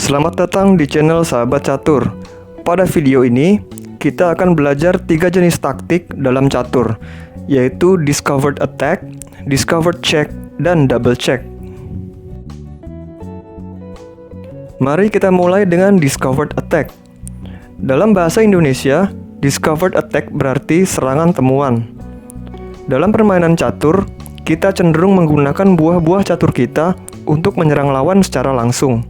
Selamat datang di channel Sahabat Catur. Pada video ini, kita akan belajar 3 jenis taktik dalam catur, yaitu Discovered Attack, Discovered Check, dan Double Check. Mari kita mulai dengan Discovered Attack. Dalam bahasa Indonesia, Discovered Attack berarti serangan temuan. Dalam permainan catur, kita cenderung menggunakan buah-buah catur kita untuk menyerang lawan secara langsung.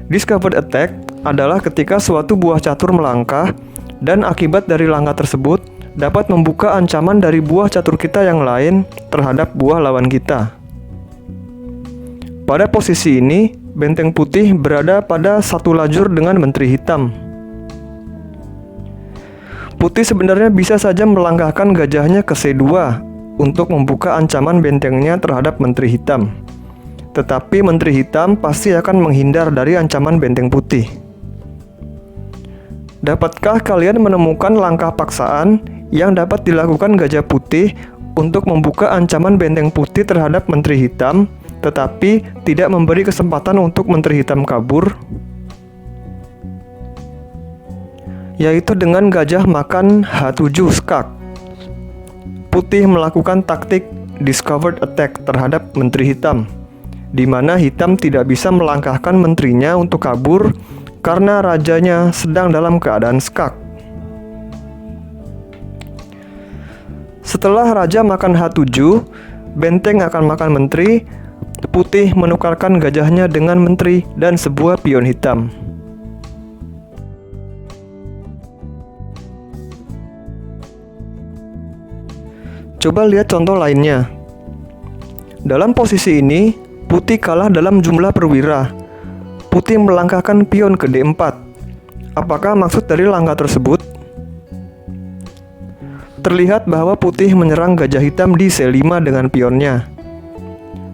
Discovered Attack adalah ketika suatu buah catur melangkah dan akibat dari langkah tersebut dapat membuka ancaman dari buah catur kita yang lain terhadap buah lawan kita. Pada posisi ini, benteng putih berada pada satu lajur dengan menteri hitam. Putih sebenarnya bisa saja melangkahkan gajahnya ke C2 untuk membuka ancaman bentengnya terhadap menteri hitam. Tetapi menteri hitam pasti akan menghindar dari ancaman benteng putih. Dapatkah kalian menemukan langkah paksaan yang dapat dilakukan gajah putih untuk membuka ancaman benteng putih terhadap menteri hitam, tetapi tidak memberi kesempatan untuk menteri hitam kabur? Yaitu dengan gajah makan H7 skak. Putih melakukan taktik Discovered Attack terhadap menteri hitam, di mana hitam tidak bisa melangkahkan menterinya untuk kabur karena rajanya sedang dalam keadaan skak. Setelah raja makan H7, benteng akan makan menteri, putih menukarkan gajahnya dengan menteri dan sebuah pion hitam. Coba lihat contoh lainnya. Dalam posisi ini, putih kalah dalam jumlah perwira. Putih melangkahkan pion ke D4. Apakah maksud dari langkah tersebut? Terlihat bahwa putih menyerang gajah hitam di C5 dengan pionnya.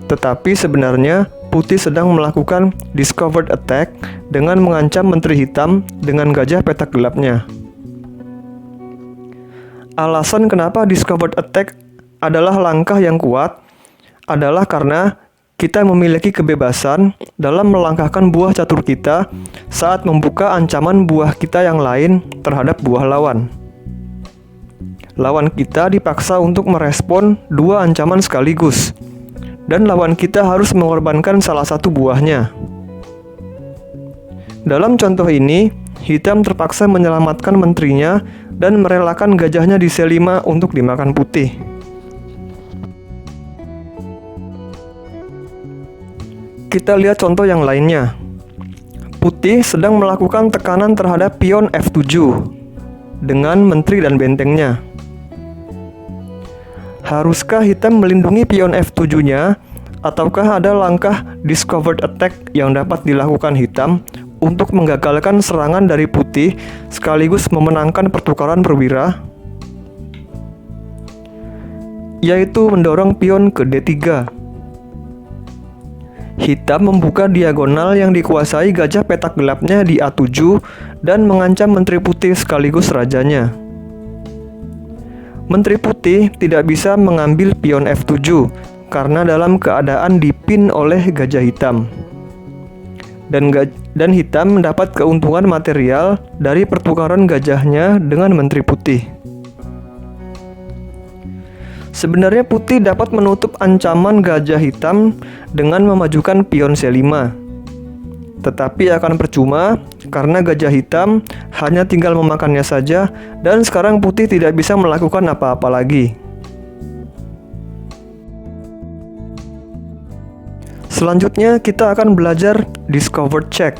Tetapi sebenarnya putih sedang melakukan Discovered Attack dengan mengancam menteri hitam dengan gajah petak gelapnya. Alasan kenapa Discovered Attack adalah langkah yang kuat adalah karena kita memiliki kebebasan dalam melangkahkan buah catur kita saat membuka ancaman buah kita yang lain terhadap buah lawan. Lawan kita dipaksa untuk merespon dua ancaman sekaligus, dan lawan kita harus mengorbankan salah satu buahnya. Dalam contoh ini, hitam terpaksa menyelamatkan menterinya dan merelakan gajahnya di C5 untuk dimakan putih. Kita lihat contoh yang lainnya. Putih sedang melakukan tekanan terhadap pion F7 dengan menteri dan bentengnya. Haruskah hitam melindungi pion F7-nya, ataukah ada langkah Discovered Attack yang dapat dilakukan hitam untuk menggagalkan serangan dari putih sekaligus memenangkan pertukaran perwira? Yaitu mendorong pion ke D3. Hitam membuka diagonal yang dikuasai gajah petak gelapnya di A7 dan mengancam menteri putih sekaligus rajanya. Menteri putih tidak bisa mengambil pion F7 karena dalam keadaan dipin oleh gajah hitam. Dan hitam mendapat keuntungan material dari pertukaran gajahnya dengan menteri putih. Sebenarnya putih dapat menutup ancaman gajah hitam dengan memajukan pion C5. Tetapi akan percuma karena gajah hitam hanya tinggal memakannya saja dan sekarang putih tidak bisa melakukan apa-apa lagi. Selanjutnya kita akan belajar Discovered Check.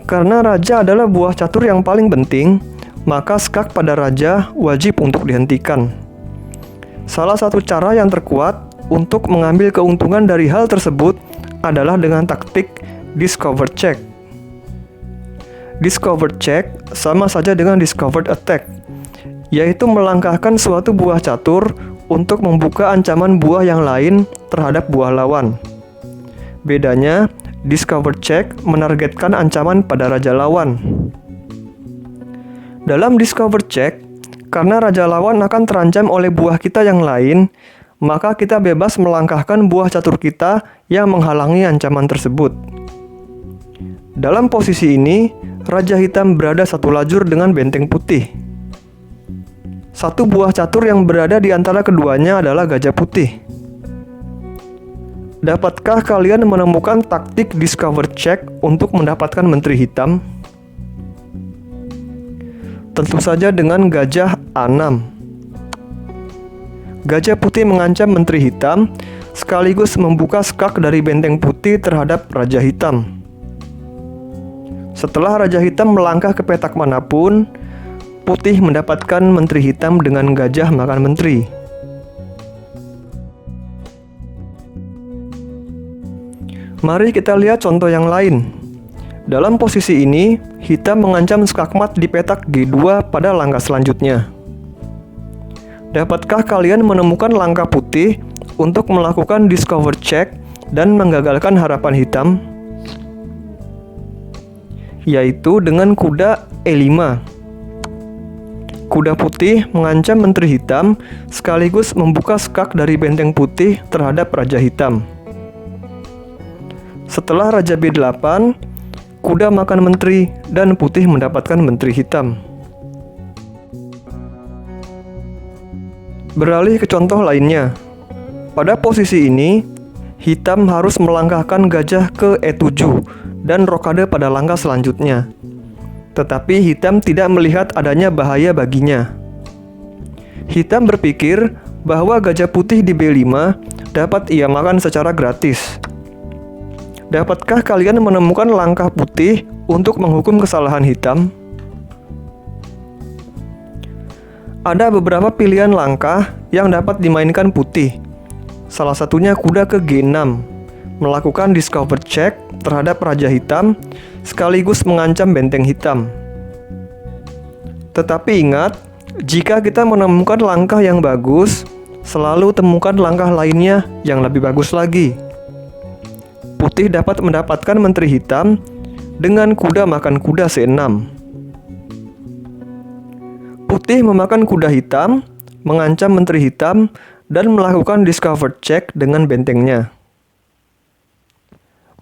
Karena raja adalah buah catur yang paling penting, maka skak pada raja wajib untuk dihentikan. Salah satu cara yang terkuat untuk mengambil keuntungan dari hal tersebut adalah dengan taktik Discovered Check. Discovered Check sama saja dengan Discovered Attack, yaitu melangkahkan suatu buah catur untuk membuka ancaman buah yang lain terhadap buah lawan. Bedanya, Discovered Check menargetkan ancaman pada raja lawan. Dalam Discovered Check, karena raja lawan akan terancam oleh buah kita yang lain, maka kita bebas melangkahkan buah catur kita yang menghalangi ancaman tersebut. Dalam posisi ini, Raja Hitam berada satu lajur dengan benteng putih. Satu buah catur yang berada di antara keduanya adalah gajah putih. Dapatkah kalian menemukan taktik discover check untuk mendapatkan menteri hitam? Tentu saja dengan gajah A6. Gajah putih mengancam menteri hitam, sekaligus membuka skak dari benteng putih terhadap Raja Hitam. Setelah Raja Hitam melangkah ke petak manapun, putih mendapatkan menteri hitam dengan gajah makan menteri. Mari kita lihat contoh yang lain. Dalam posisi ini, hitam mengancam skakmat di petak G2 pada langkah selanjutnya. Dapatkah kalian menemukan langkah putih untuk melakukan discover check dan menggagalkan harapan hitam? Yaitu dengan kuda E5. Kuda putih mengancam menteri hitam sekaligus membuka skak dari benteng putih terhadap Raja Hitam. Setelah Raja B8, kuda makan menteri dan putih mendapatkan menteri hitam. Beralih ke contoh lainnya. Pada posisi ini, hitam harus melangkahkan gajah ke E7 dan rokade pada langkah selanjutnya. Tetapi hitam tidak melihat adanya bahaya baginya. Hitam berpikir bahwa gajah putih di B5 dapat ia makan secara gratis. Dapatkah kalian menemukan langkah putih untuk menghukum kesalahan hitam? Ada beberapa pilihan langkah yang dapat dimainkan putih. Salah satunya kuda ke G6, melakukan discover check terhadap Raja Hitam, sekaligus mengancam benteng hitam. Tetapi ingat, jika kita menemukan langkah yang bagus, selalu temukan langkah lainnya yang lebih bagus lagi. Putih dapat mendapatkan menteri hitam dengan kuda makan kuda C6. Putih memakan kuda hitam, mengancam menteri hitam, dan melakukan discover check dengan bentengnya.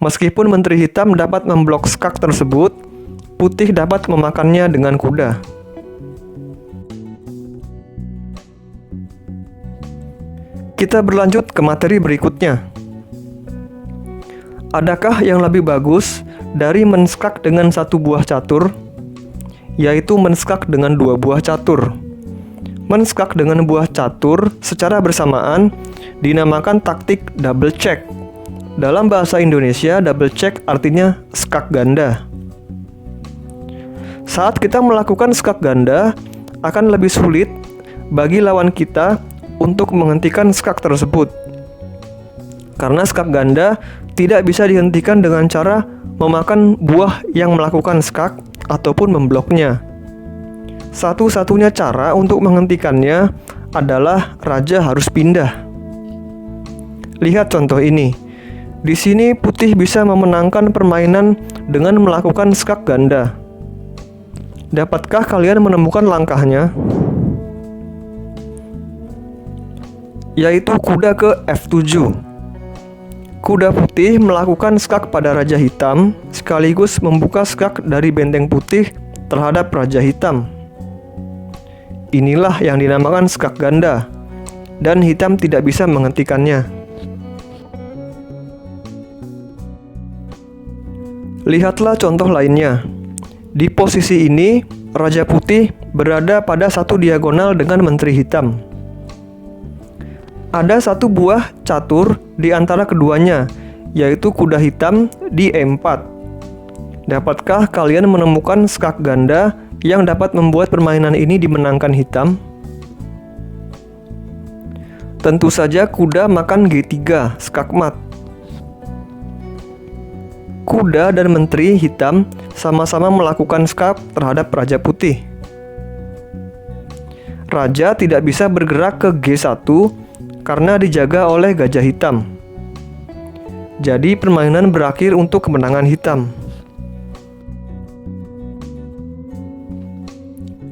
Meskipun menteri hitam dapat memblok skak tersebut, putih dapat memakannya dengan kuda. Kita berlanjut ke materi berikutnya. Adakah yang lebih bagus dari menskak dengan satu buah catur, yaitu menskak dengan dua buah catur? Menskak dengan buah catur secara bersamaan dinamakan taktik double check. Dalam bahasa Indonesia, double check artinya skak ganda. Saat kita melakukan skak ganda, akan lebih sulit bagi lawan kita untuk menghentikan skak tersebut. Karena skak ganda tidak bisa dihentikan dengan cara memakan buah yang melakukan skak ataupun membloknya. Satu-satunya cara untuk menghentikannya adalah raja harus pindah. Lihat contoh ini. Di sini putih bisa memenangkan permainan dengan melakukan skak ganda. Dapatkah kalian menemukan langkahnya? Yaitu kuda ke F7. Kuda putih melakukan skak pada Raja Hitam, sekaligus membuka skak dari benteng putih terhadap Raja Hitam. Inilah yang dinamakan skak ganda, dan hitam tidak bisa menghentikannya. Lihatlah contoh lainnya. Di posisi ini, Raja Putih berada pada satu diagonal dengan Menteri Hitam. Ada satu buah catur di antara keduanya, yaitu kuda hitam di E4. Dapatkah kalian menemukan skak ganda yang dapat membuat permainan ini dimenangkan hitam? Tentu saja kuda makan G3, skak mat. Kuda dan menteri hitam sama-sama melakukan skak terhadap Raja Putih. Raja tidak bisa bergerak ke G1 karena dijaga oleh gajah hitam. Jadi permainan berakhir untuk kemenangan hitam.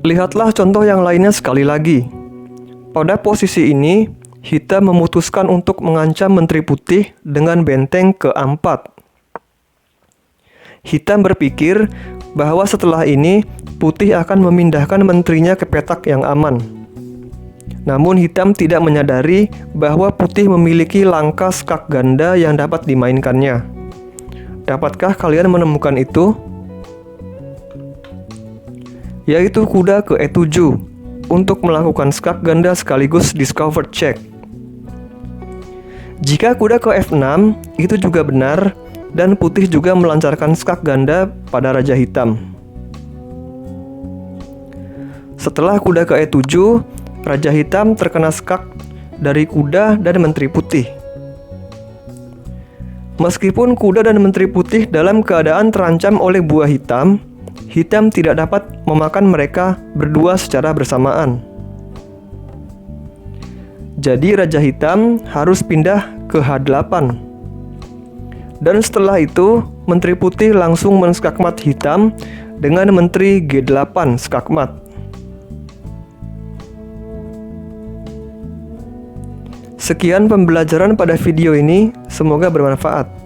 Lihatlah contoh yang lainnya sekali lagi. Pada posisi ini, hitam memutuskan untuk mengancam Menteri Putih dengan benteng ke-4. Hitam berpikir bahwa setelah ini Putih akan memindahkan menterinya ke petak yang aman. Namun Hitam tidak menyadari bahwa Putih memiliki langkah skak ganda yang dapat dimainkannya. Dapatkah kalian menemukan itu? Yaitu kuda ke E7 untuk melakukan skak ganda sekaligus discovered check. Jika kuda ke F6, itu juga benar, dan Putih juga melancarkan skak ganda pada Raja Hitam. Setelah kuda ke E7, Raja Hitam terkena skak dari kuda dan Menteri Putih. Meskipun kuda dan Menteri Putih dalam keadaan terancam oleh buah hitam, Hitam tidak dapat memakan mereka berdua secara bersamaan. Jadi Raja Hitam harus pindah ke H8. Dan setelah itu, Menteri Putih langsung menskakmat Hitam dengan Menteri G8 skakmat. Sekian pembelajaran pada video ini, semoga bermanfaat.